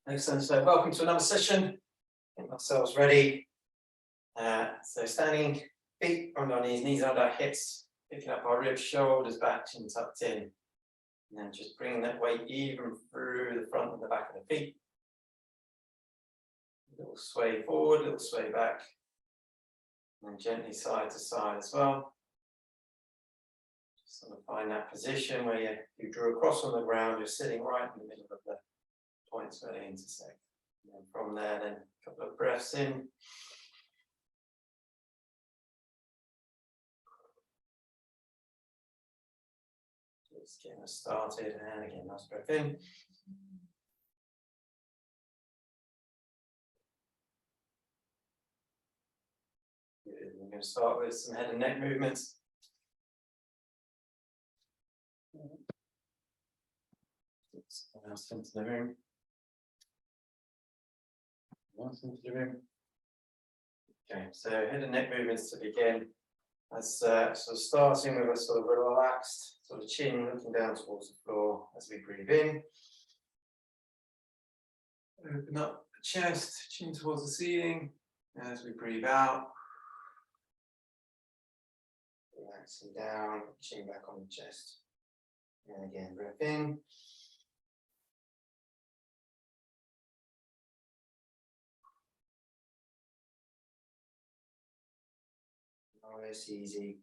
Excellent. So welcome to another session. Get ourselves ready. So standing, feet on our knees under our hips, picking up our ribs, shoulders back, chin tucked in. And then just bringing that weight even through the front and the back of the feet. A little sway forward, a little sway back. And then gently side to side as well. Just sort of find that position where you drew across on the ground, you're sitting right in the middle of the points where they intersect. And from there, then a couple of breaths in. Just getting us started, and again, nice breath in. Good. We're going to start with some head and neck movements. Someone else into the room. Okay, so head and neck movements to begin. As sort of starting with a sort of relaxed sort of chin looking down towards the floor as we breathe in. Open up the chest, chin towards the ceiling as we breathe out. Relaxing down, chin back on the chest. And again, breath in. Nice, easy.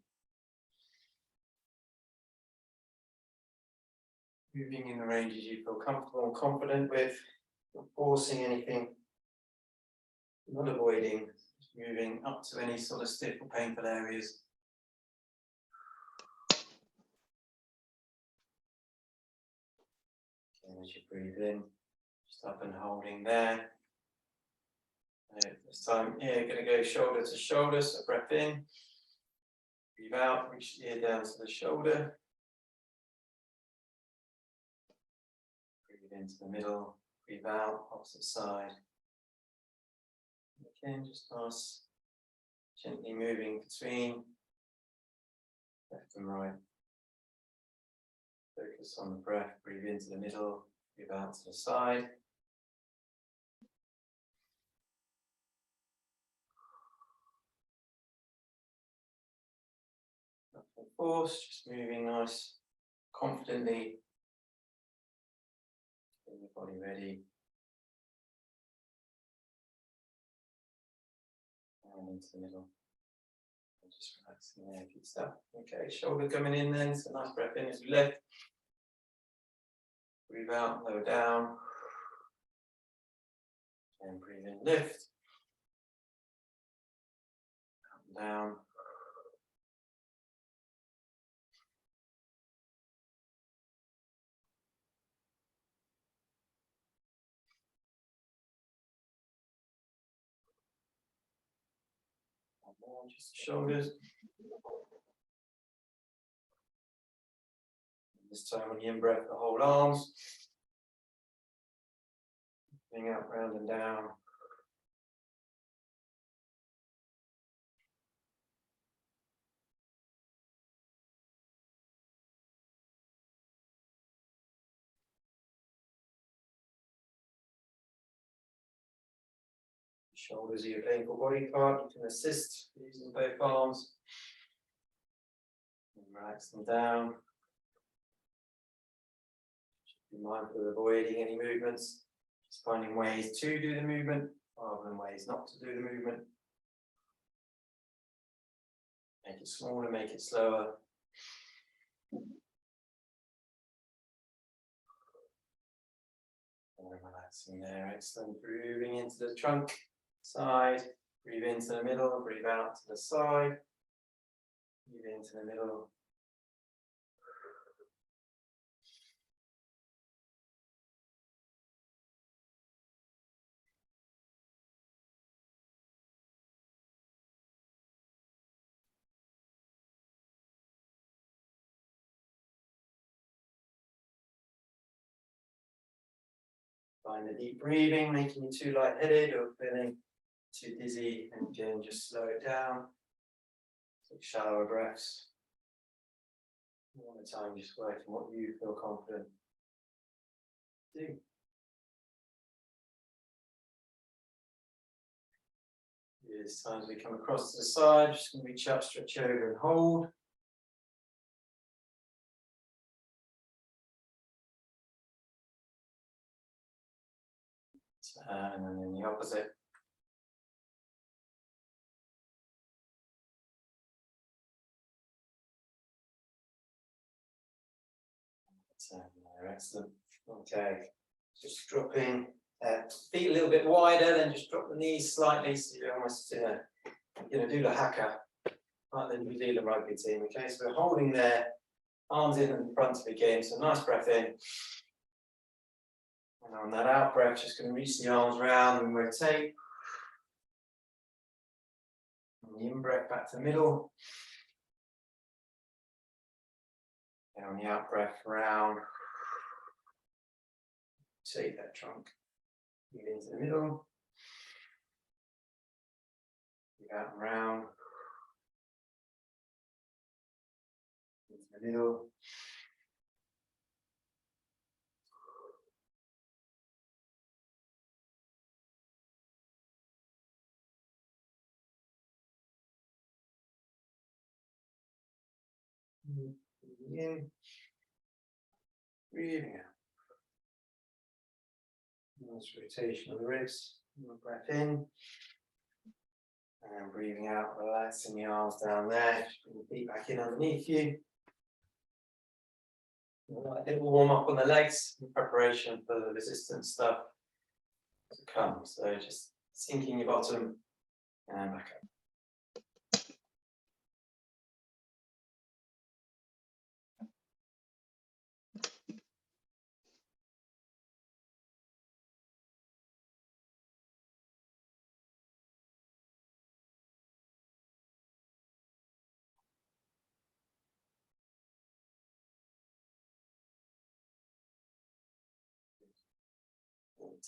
Moving in the ranges you feel comfortable and confident with, not forcing anything, not avoiding, just moving up to any sort of stiff or painful areas. Okay, as you breathe in, just up and holding there. This time here, going to go shoulder to shoulder, so breath in. Breathe out, reach the ear down to the shoulder. Breathe into the middle, breathe out, opposite side. Again, just nice, gently moving between left and right. Focus on the breath, breathe into the middle, breathe out to the side. Nothing forced, just moving nice, confidently. Get your body ready. And into the middle. And just relaxing there, good stuff. Okay, shoulder coming in then, so nice breath in as we lift. Breathe out, lower down. And breathe in, lift. Up and down. One more, just the shoulders. This time on the in-breath, the whole arms. Bring up, round and down. Shoulders are your painful body part. You can assist using both arms. And relax them down. Be mindful of avoiding any movements. Just finding ways to do the movement rather than ways not to do the movement. Make it smaller, make it slower. And relaxing there, excellent. Breathing into the trunk, side. Breathe into the middle, breathe out to the side. Breathe into the middle. Find the deep breathing, making you too lightheaded or feeling too dizzy, and again, just slow it down. Take shallower breaths. One at a time, just working what you feel confident to do. this time as we come across to the side, just going to reach up, stretch over and hold. And then the opposite. Excellent. Okay, just dropping feet a little bit wider, then just drop the knees slightly, so you're almost in a doula haka, like the New Zealand rugby team. Okay, so we're holding there, arms in and front to begin. So nice breath in, and on that out breath, just going to reach the arms round and rotate. And the in breath back to the middle, and on the out breath round. Take that trunk, move into the middle, move out and round, into the middle, breathing in, breathing out. Nice rotation of the ribs, breath in, and breathing out, relaxing the arms down there, bring the feet back in underneath you. A little warm up on the legs in preparation for the resistance stuff to come. So just sinking your bottom and back up.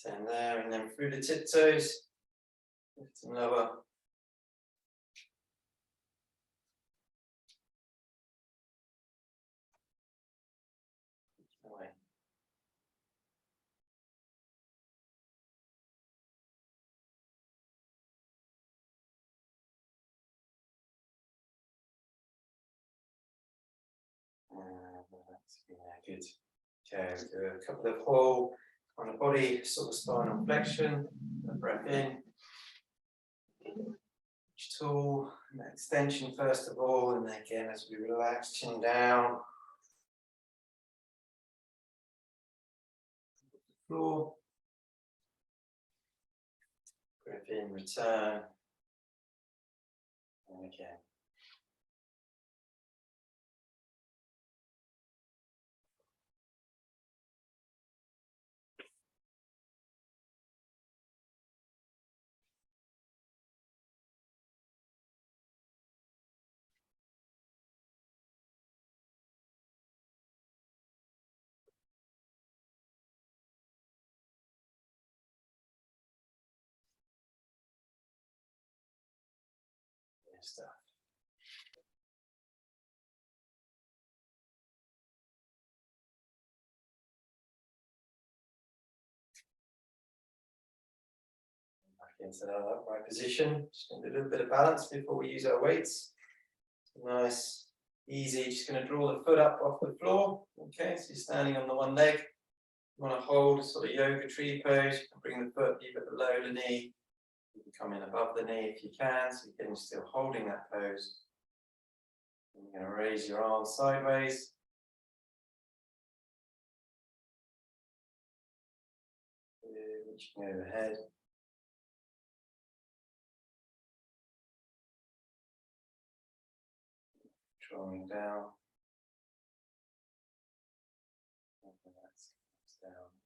Turn there, and then through the tiptoes, lift and lower. Away. Good. Okay, we'll do a couple of whole on the body, sort of spinal flexion. Breath in. Tall, extension first of all, and then again as we relax, chin down. Floor. Breath in, return. And again. Stuff. Back into that upright position. Just going to do a little bit of balance before we use our weights. Nice, easy. Just going to draw the foot up off the floor. Okay, so you're standing on the one leg. You want to hold sort of yoga tree pose. You can bring the foot either below the knee. You can come in above the knee if you can, so you're still holding that pose. And you're going to raise your arms sideways. Reaching overhead. Drawing down.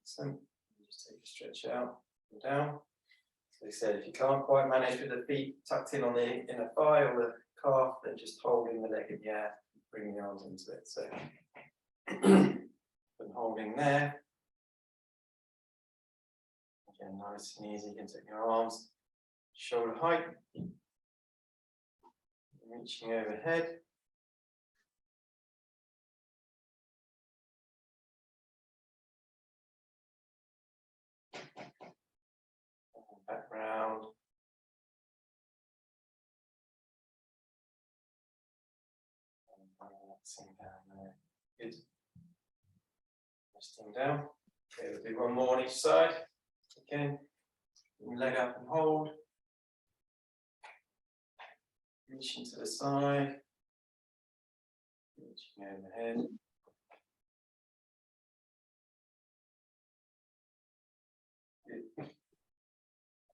So just take a stretch out and down. So they said if you can't quite manage with the feet tucked in on the inner thigh or the calf, then just holding the leg in the air, bring the arms into it. So and holding there. Again, nice and easy. You can take your arms shoulder height, reaching overhead. Back round. Relaxing down there. Good. Resting down. Okay, we'll do one more on each side. Again, leg up and hold. Reaching to the side. Reaching overhead. Good.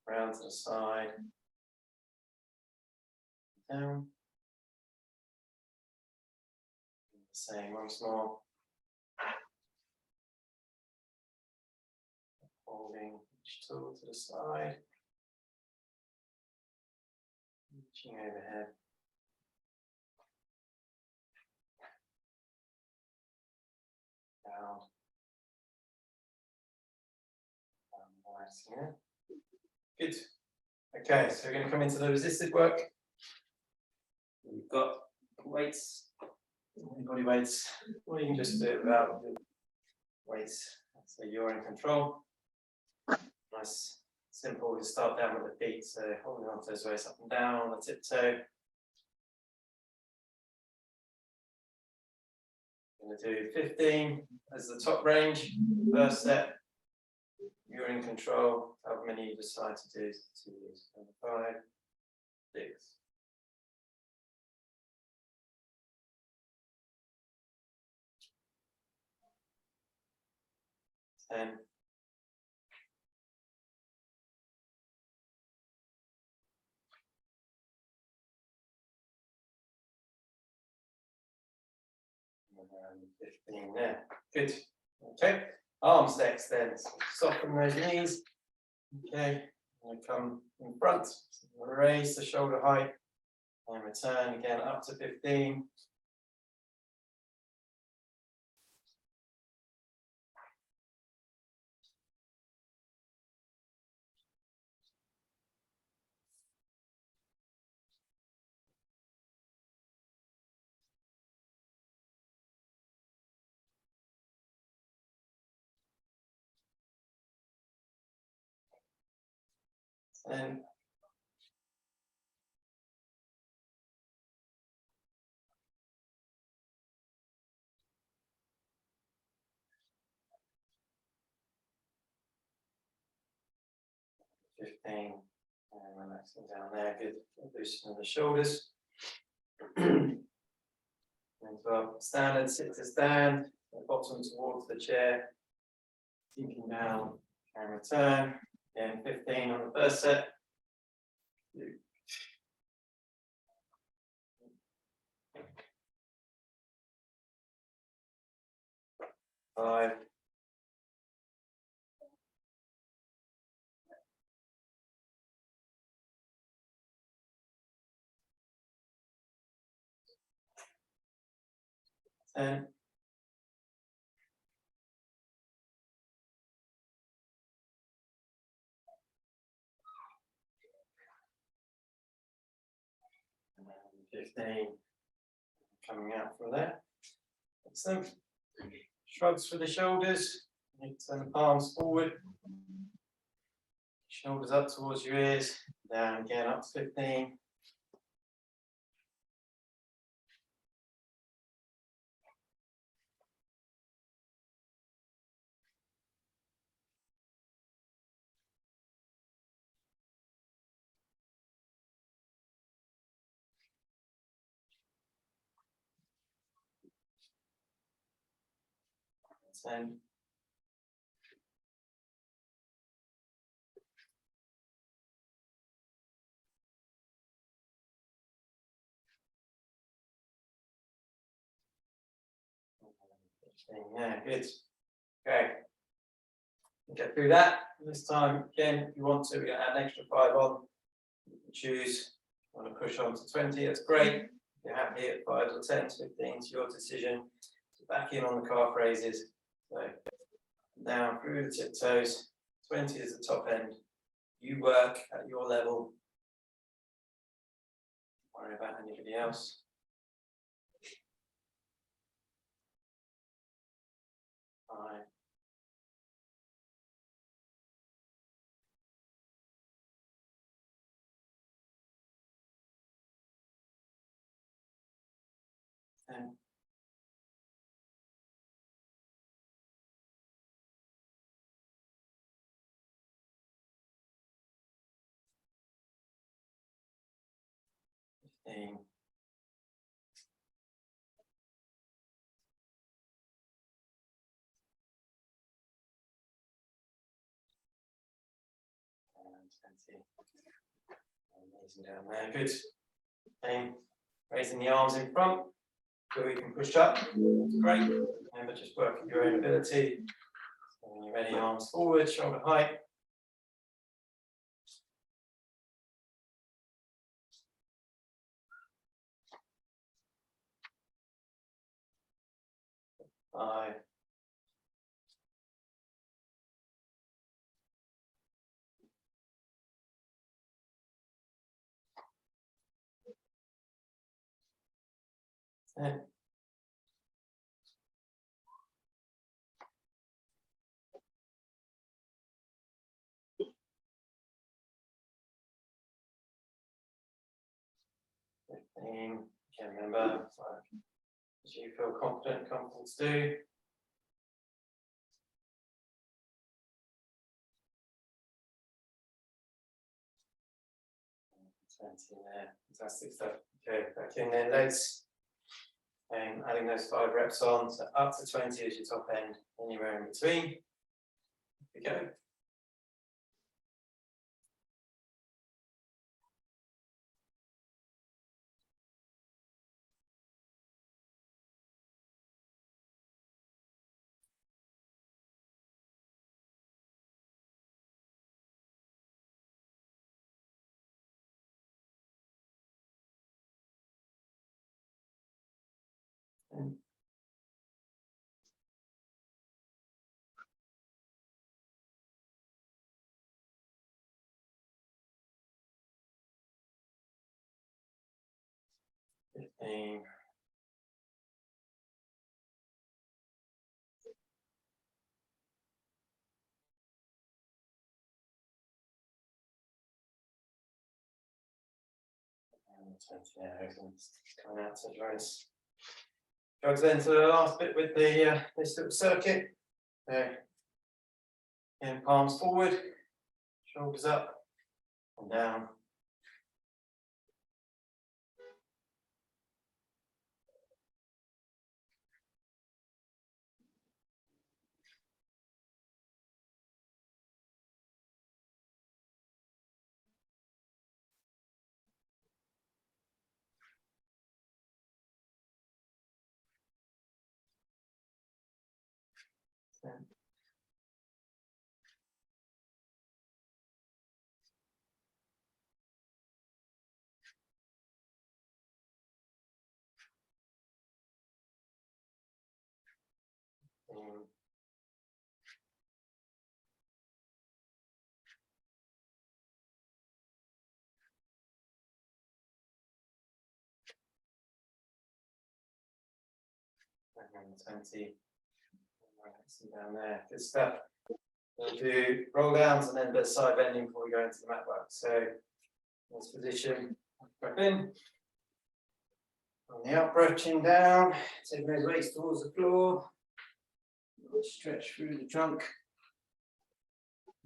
Round to the side. Down. Same once more. Holding each toe to the side. Reaching overhead. Down. Nice, yeah. Good. Okay, so we're going to come into the resisted work. We've got weights, body weights, or you can just do it without the weights, so you're in control. Nice, simple. We start down with the feet, so holding on to those weights up and down on the tiptoe. I'm going to do 15 as the top range. First set, you're in control. However many you decide to do, 2, 5, 6. 10. And 15 there. Good. Okay. Arms next then. So soften those knees. Okay. And come in front. So raise the shoulder height and return again up to 15. And 15. And relaxing down there. Good. Loosening the shoulders. And 12. Standard, sit to stand. Bottom towards the chair. Sinking down and return. Again, 15 on the first set. 2. 5. 10. 15. Coming out from there. Excellent. Shrugs for the shoulders. You turn the palms forward. Shoulders up towards your ears. Down again up to 15. And 15. Yeah, good. Okay. Get through that. This time, again, if you want to, we're going to add an extra 5 on. You can choose. You want to push on to 20, that's great. If you're happy at 5 or 10, 15, it's your decision. So back in on the calf raises. So down through the tiptoes. 20 is the top end. You work at your level. Don't worry about anybody else. 5. 10. 15. And 20. Amazing down there, good. Same, raising the arms in front so we can push up. That's great. Remember, just work at your own ability. So when you're ready, arms forward, shoulder height. Five. 10. Can't remember, so as you feel confident and comfortable to do. There, fantastic stuff. Okay, back in there, legs. And adding those 5 reps on, so up to 20 as your top end, anywhere in between. Here we go. And 15. And 20 there, excellent. Coming out to joints. Goes then to the last bit with the this little circuit. So, and palms forward, shoulders up and down. And 20. Relaxing down there, good stuff. We'll do roll downs and then a bit of side bending before we go into the mat work. So, this position, breath in. On the out breath, chin down, taking those weights towards the floor. Stretch through the trunk.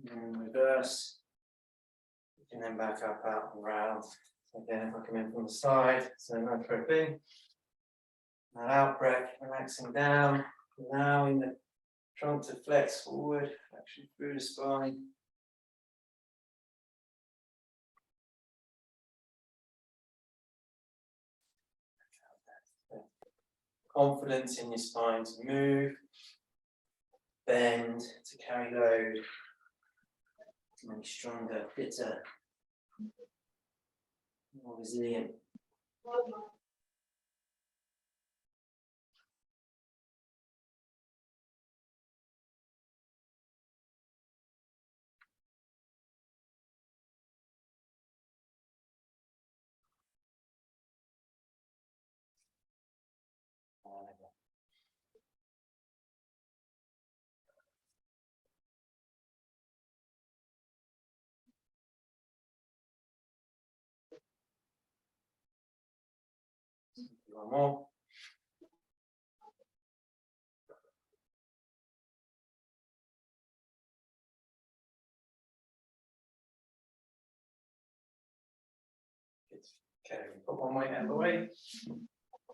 And reverse. And then back up, out and round. Again, if I come in from the side, so nice breath in. That out breath, relaxing down, allowing the trunk to flex forward, flexion through the spine. Confidence in your spine to move, bend to carry load, to make stronger, fitter, more resilient. One more. Okay, put one weight out of the way.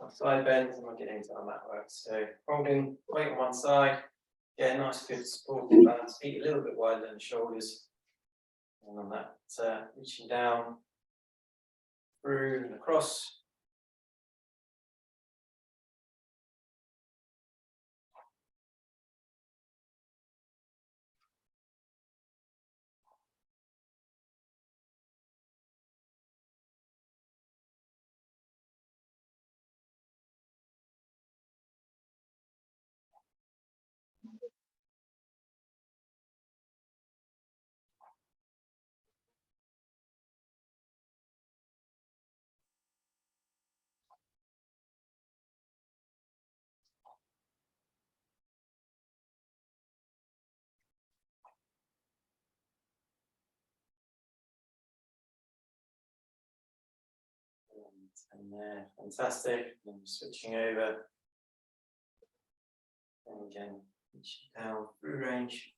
Side bends and we'll get into our mat work. So holding weight on one side, get a nice good supportive balance, feet a little bit wider than the shoulders. And on that, reaching down, through and across. And there, fantastic. And switching over. And again, reaching down through range.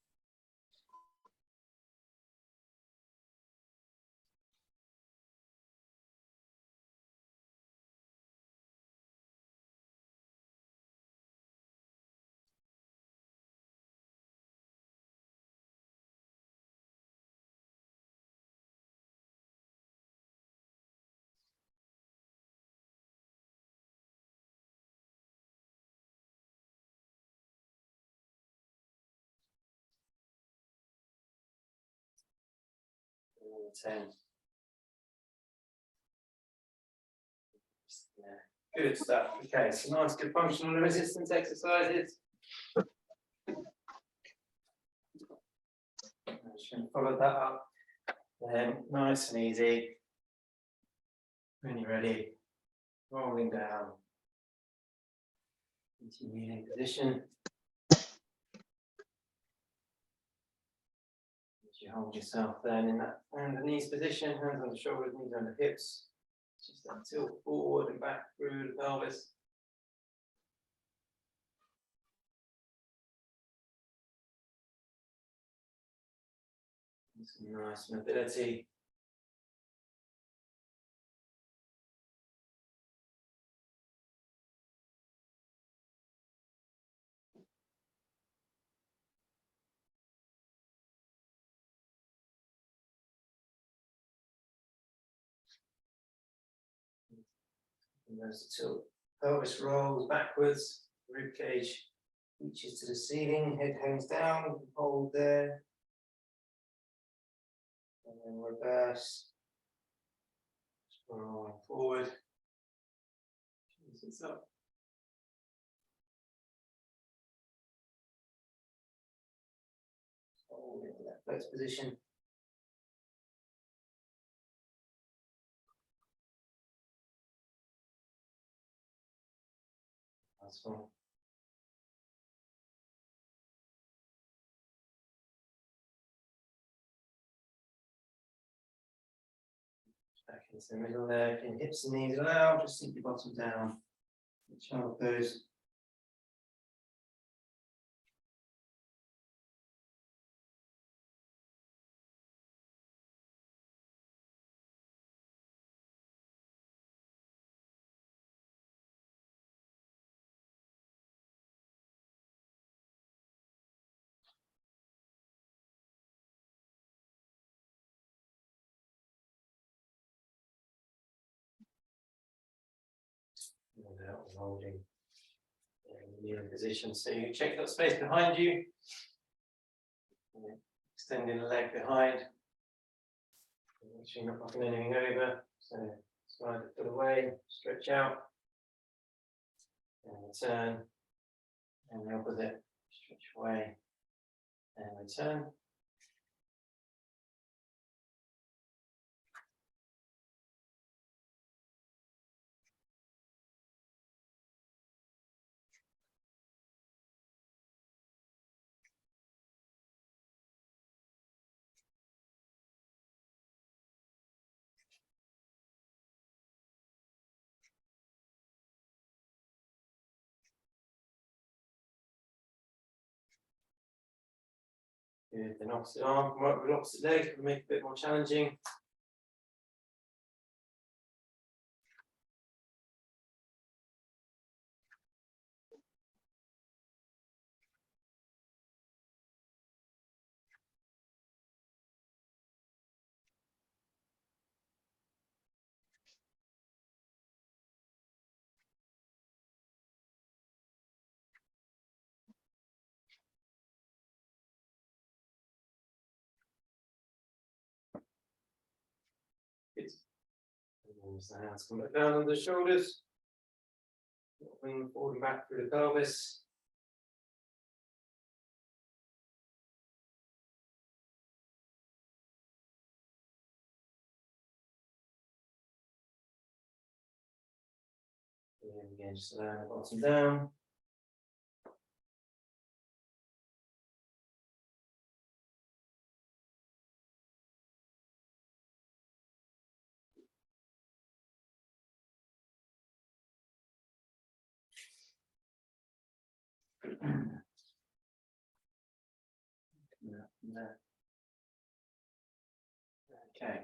And 10. Yeah. Good stuff. Okay, so nice good functional resistance exercises. I'm just going to follow that up. Then nice and easy. When you're ready, rolling down into kneeling position. As you hold yourself then in that hand and knees position, hands on the shoulders, knees on the hips. Just that tilt forward and back through the pelvis. Some nice mobility. And there's the tilt. Pelvis rolls backwards, rib cage reaches to the ceiling, head hangs down, hold there. And then reverse. Rolling forward. This up. Hold into that flex position. That's one. Back into the middle there, in hips and knees allow, just sink your bottom down. Child pose. And out, holding in the kneeling position. So you check that space behind you. Extending the leg behind. Make sure you're not knocking anything over. So slide the foot away, stretch out. And return. And the opposite, stretch away. And return. Good, then opposite arm, work with opposite leg, make it a bit more challenging. Good. And the hands come back down on the shoulders. Wing forward and back through the pelvis. And again, just allow the bottom down. Okay.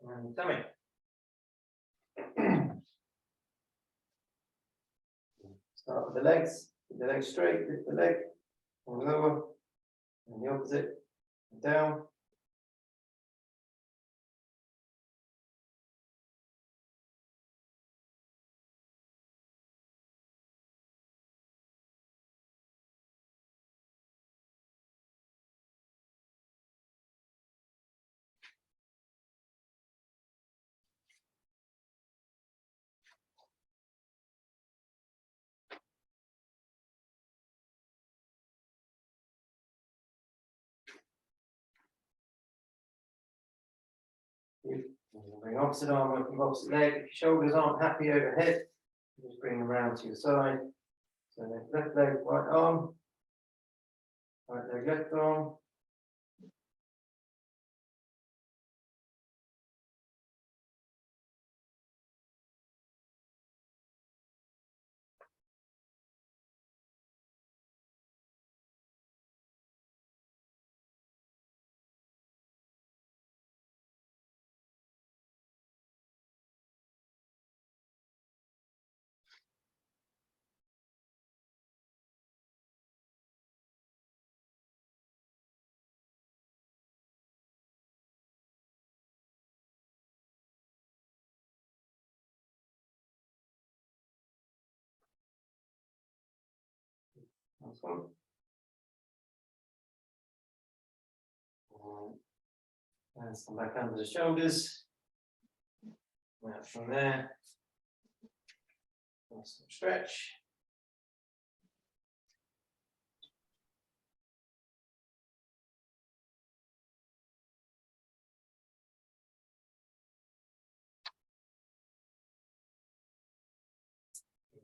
And tummy. Start with the legs. Keep the legs straight. Lift the leg. And lower. And the opposite. And down. And bring opposite arm working opposite leg. If your shoulders aren't happy overhead, just bring them round to your side. So left leg, right arm. Right leg, left arm. That's one. Hands come back under the shoulders. Out from there. Nice little stretch.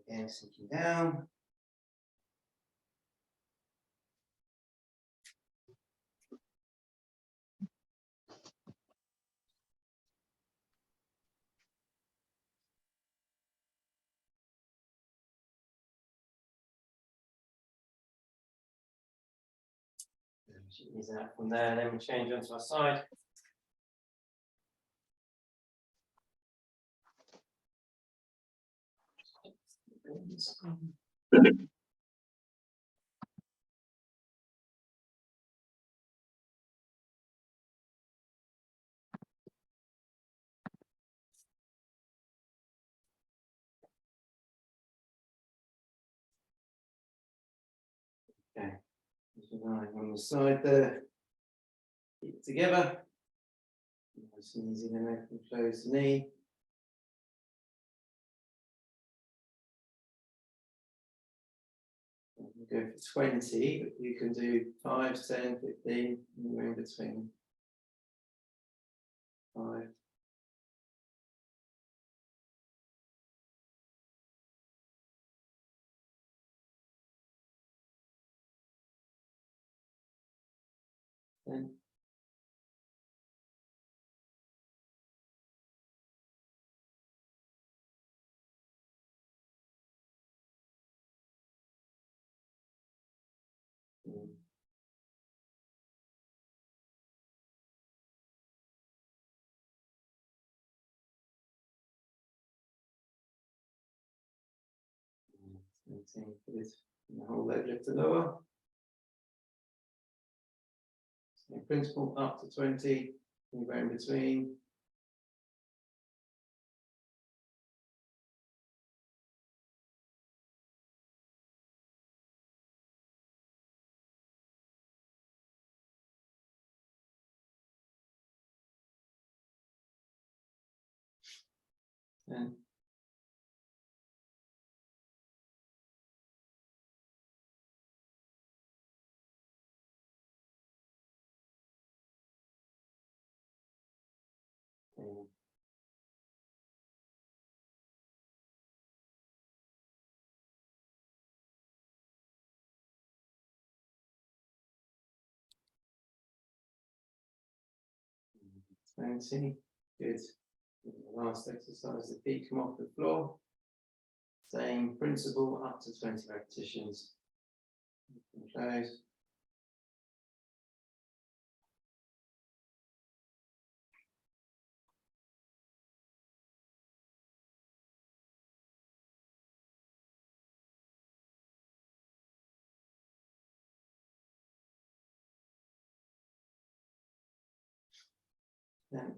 Again, sinking down. Ease out from there, then we change onto our side. Okay, on the side there, keep it together. Nice and easy, then open and close the knee. We'll go for 20, but you can do 5, 10, 15, anywhere in between. 5. Then. Same for this, the whole leg lift to lower. Same principle up to 20, anywhere in between. And fancy. Good. The last exercise, the feet come off the floor. Same principle, up to 20 repetitions. Close. Then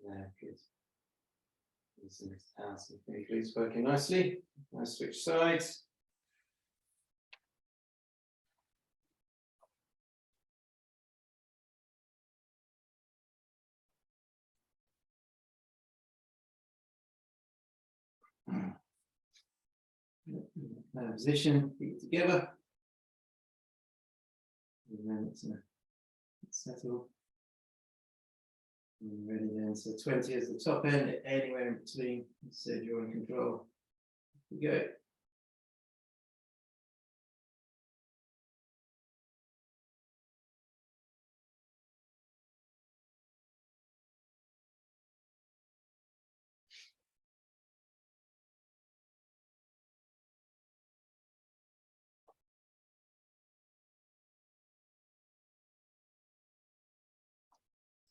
there, good. This is the house, it's working nicely. I'll switch sides. Position, feet together. And then it's settle. And ready then. So 20 is the top end, anywhere in between. Instead, you're in control. We go.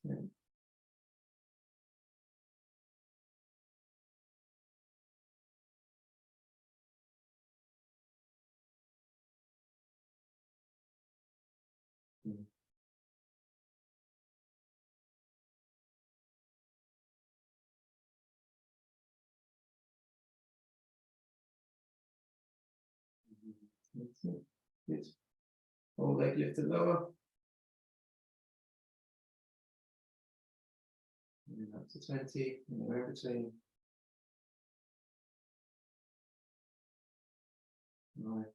Yeah. That's it. Good. Whole leg lifted lower. And up to 20, anywhere in between. Right.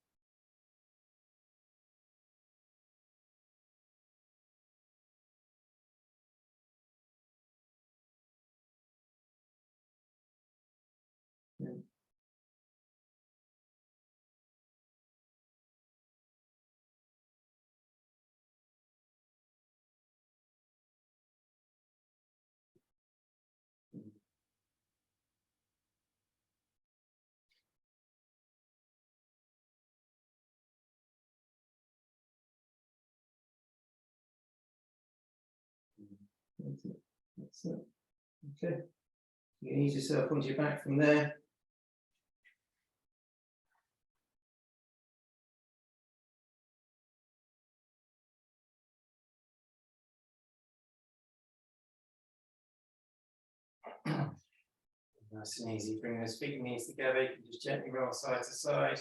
Yeah. That's it. That's it. Okay. You can ease yourself onto your back from there. Nice and easy. Bring those feet and knees together. You can just gently roll side to side.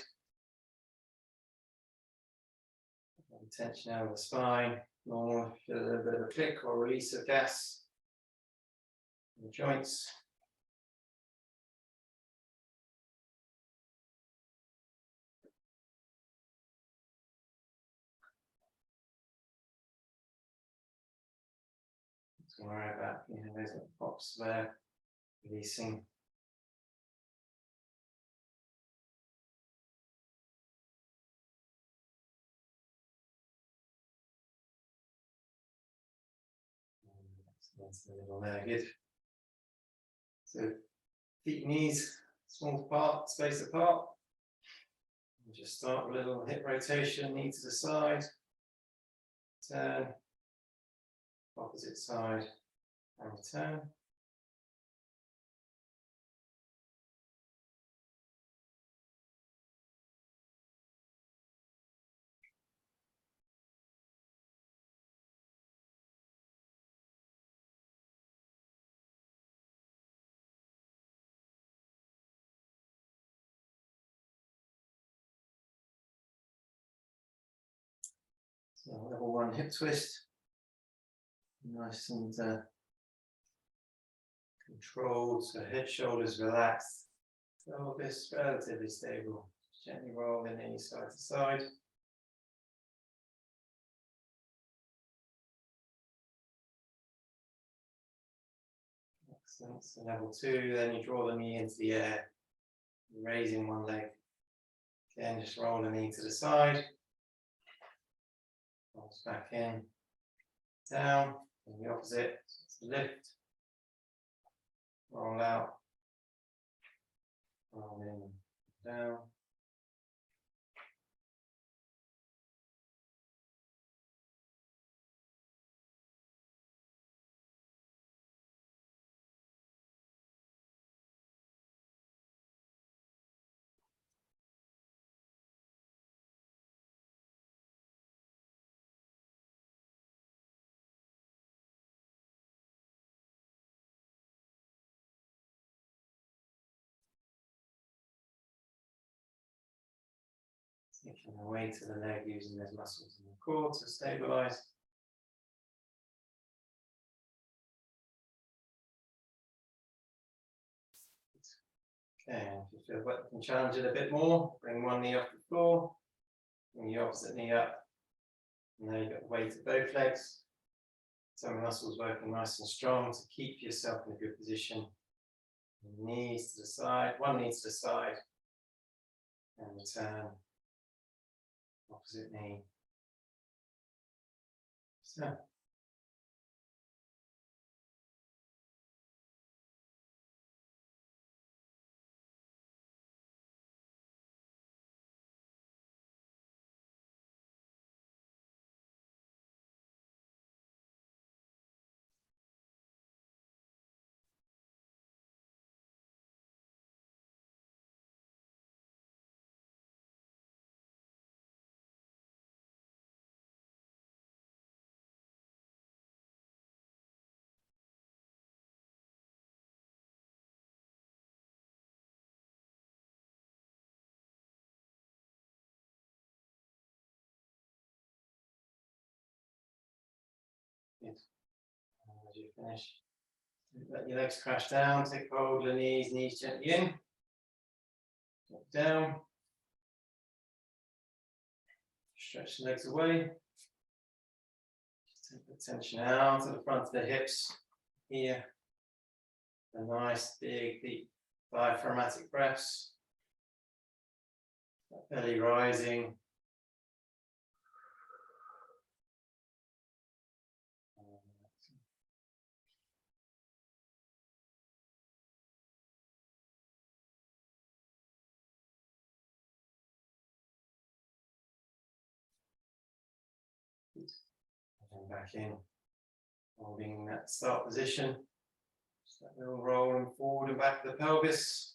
Tension out of the spine. Normal. Feel a little bit of a click or release of gas in the joints. Don't worry about, those little pops there, releasing. That's the middle there, good. So feet and knees, small apart, space apart. We'll just start with a little hip rotation, knee to the side. Turn. Opposite side and return. So level 1 hip twist. Nice and controlled, so head, shoulders relaxed. Pelvis relatively stable. Gently roll the knees side to side. Excellent. So level 2, then you draw the knee into the air, raising one leg. Again, just roll the knee to the side. Rolls back in, down, and the opposite. So lift, roll out, roll in, down. Taking the weight to the leg, using those muscles in the core to stabilize. Okay, if you feel like you can challenge it a bit more, bring one knee off the floor, bring the opposite knee up. And now you've got the weight of both legs. Some muscles working nice and strong to keep yourself in a good position. Knees to the side, one knee to the side, and return. Opposite knee. So. Good. As you finish, let your legs crash down, take hold of the knees gently in, down, stretch the legs away, just take the tension out to the front of the hips here, a nice big deep diaphragmatic breaths, belly rising. And back in, holding that start position. Just that little rolling forward and back of the pelvis.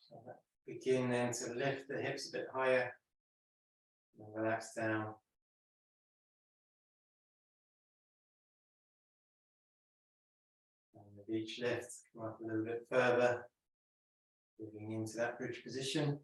So begin then to lift the hips a bit higher and relax down. And with each lift, come up a little bit further, moving into that bridge position.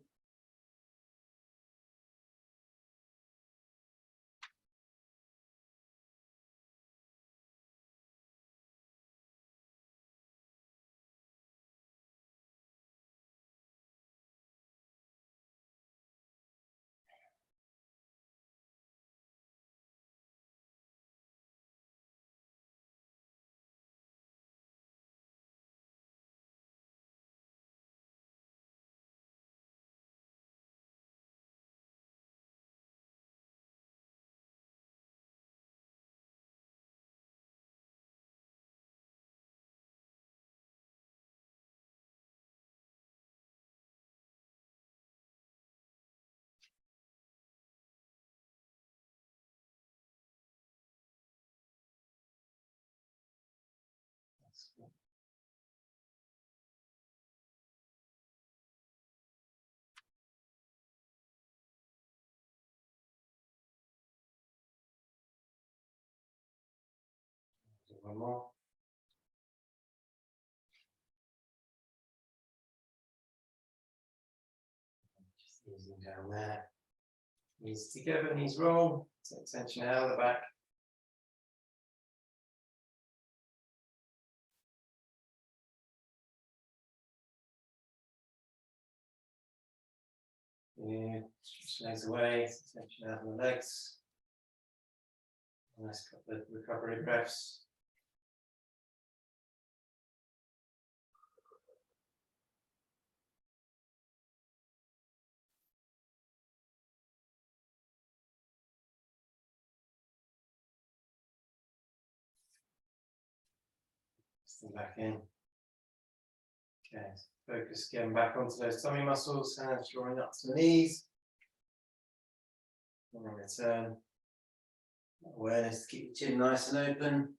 One more. Just easing down there. Knees together, knees roll. Take tension out of the back. Yeah, stretch legs away, tension out of the legs. Nice couple of recovery breaths. Stay back in. Okay, focus again back onto those tummy muscles, hands drawing up to the knees. And then return. Awareness to keep the chin nice and open.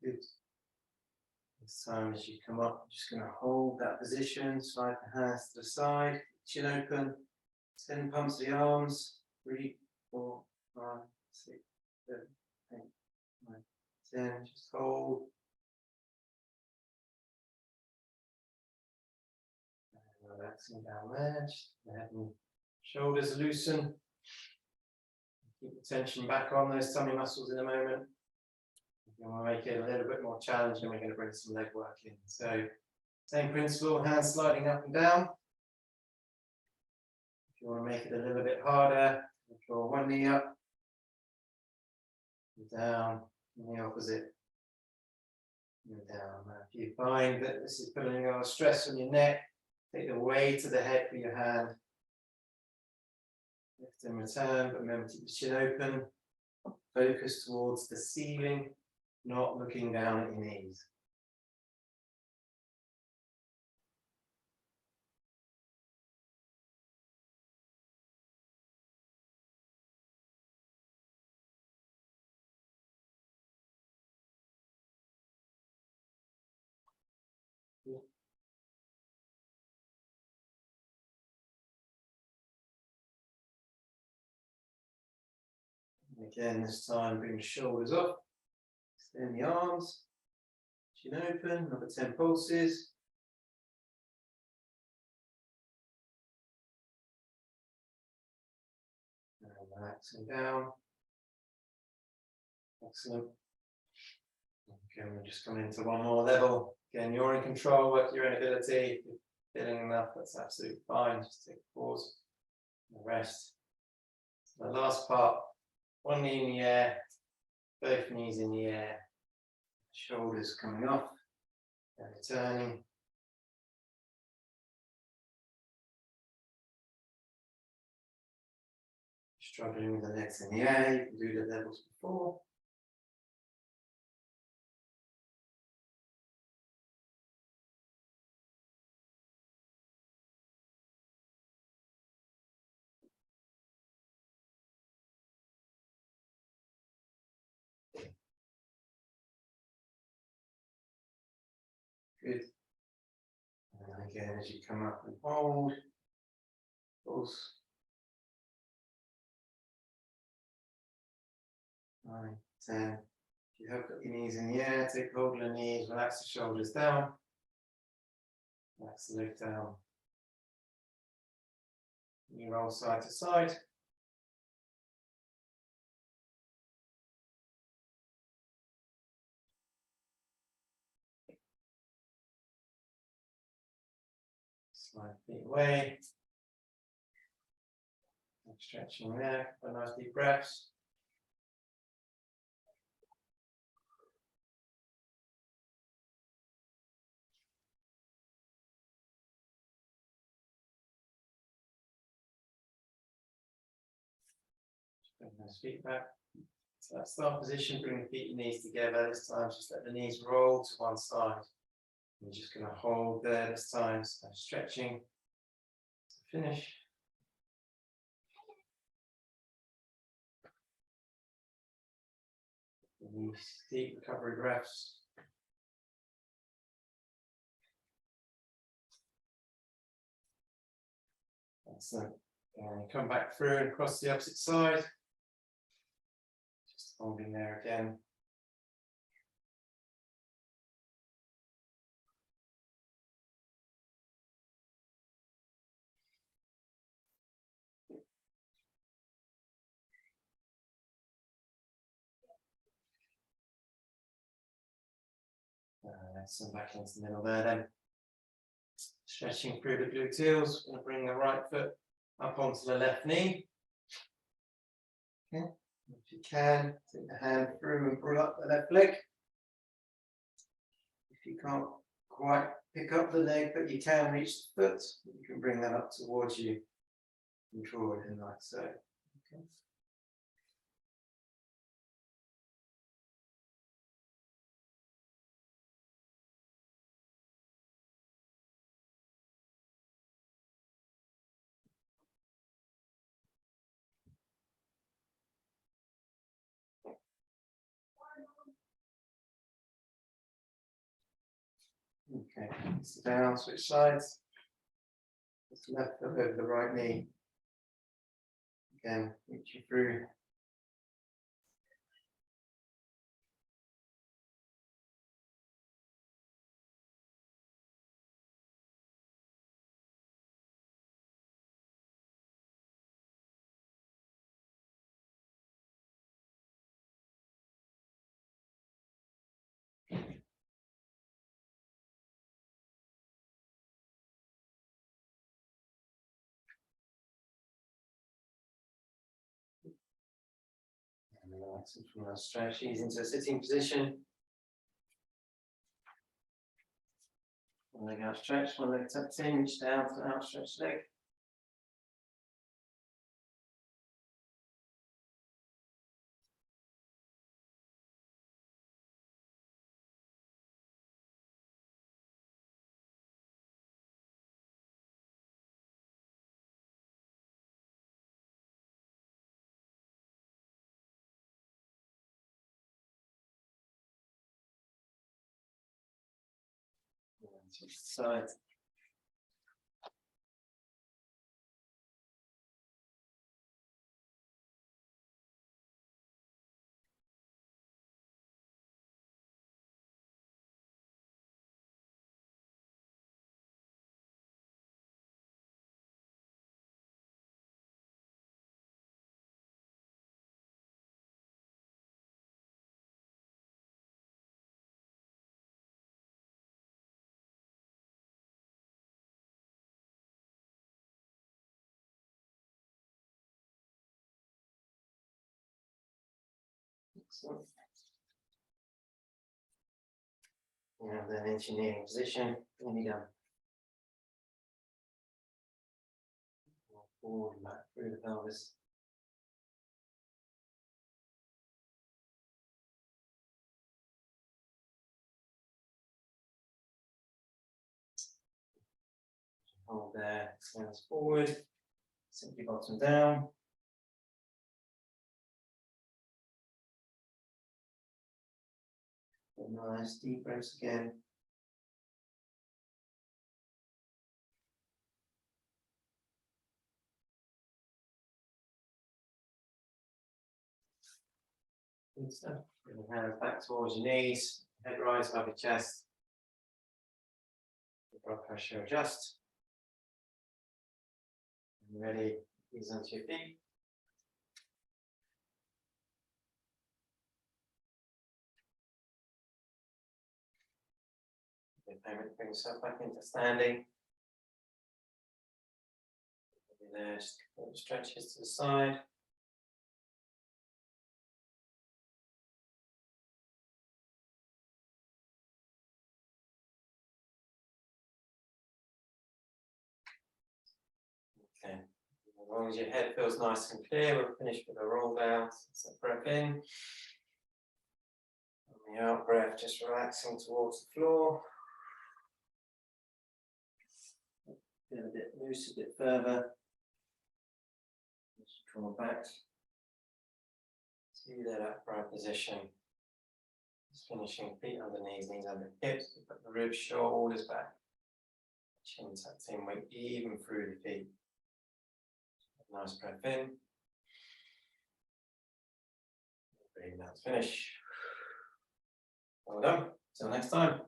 Good. This time as you come up, I'm just going to hold that position, slide the hands to the side, chin open, 10 pumps of the arms, 3, 4, 5, 6, 7, 8, 9, 10, just hold. And relaxing down there, just the head and shoulders loosen. Keep the tension back on those tummy muscles in a moment. And we'll make it a little bit more challenging. We're going to bring some leg work in. So, same principle, hands sliding up and down. If you want to make it a little bit harder, draw one knee up, and down, and the opposite, and down. Now, if you find that this is putting a lot of stress on your neck, take the weight of the head with your hand. Lift and return, but remember to keep the chin open. Focus towards the ceiling, not looking down at your knees. And again, this time bring the shoulders up, extend the arms, chin open, another 10 pulses. And relaxing down. Excellent. Okay, we're just coming into one more level. Again, you're in control, work your own ability. If you're feeling enough, that's absolutely fine. Just take a pause and rest. So the last part, one knee in the air, both knees in the air, shoulders coming off, and returning. Struggling with the legs in the air, you can do the levels before. Good. And again, as you come up and hold, pulse. 9, 10. If you have got your knees in the air, take hold of the knees, relax the shoulders down, relax the leg down. You roll side to side. Slide feet away. Stretching there, for nice deep breaths. Bring those feet back. So that start position, bring the feet and knees together. This time, just let the knees roll to one side. You're just going to hold there this time, so stretching to finish. These deep recovery breaths. Excellent. And come back through and across the opposite side. Just holding there again. So back into the middle there then. Stretching through the gluteals. We're going to bring the right foot up onto the left knee. Okay. If you can, take the hand through and pull up the left leg. If you can't quite pick up the leg, but you can reach the foot, you can bring that up towards you and draw it in like so. Okay. Okay, sit down, switch sides. Just left foot over the right knee. Again, reach you through. And relaxing from our stretch, ease into a sitting position. One leg outstretched, one leg tucked in, reach down to the outstretched leg. Switch sides. Excellent. And then into kneeling position, nearly done. Forward and back through the pelvis. Hold there, hands forward, simply bottom down. Nice deep breaths again. Good stuff. Bring the hands back towards your knees, head rise above your chest. Blood pressure adjust. And ready, knees onto your feet. Bring yourself back into standing. There, just a couple of stretches to the side. Okay, long as your head feels nice and clear, we'll finish with a roll down. So breath in. On the out breath, just relaxing towards the floor. Feel a bit loose, a bit further. Just draw back to that upright position. Just finishing feet under knees under hips. We've got the ribs, shoulders back. Chin tucked in, weight even through the feet. Nice breath in. Breathe out to finish. Well done. Till next time.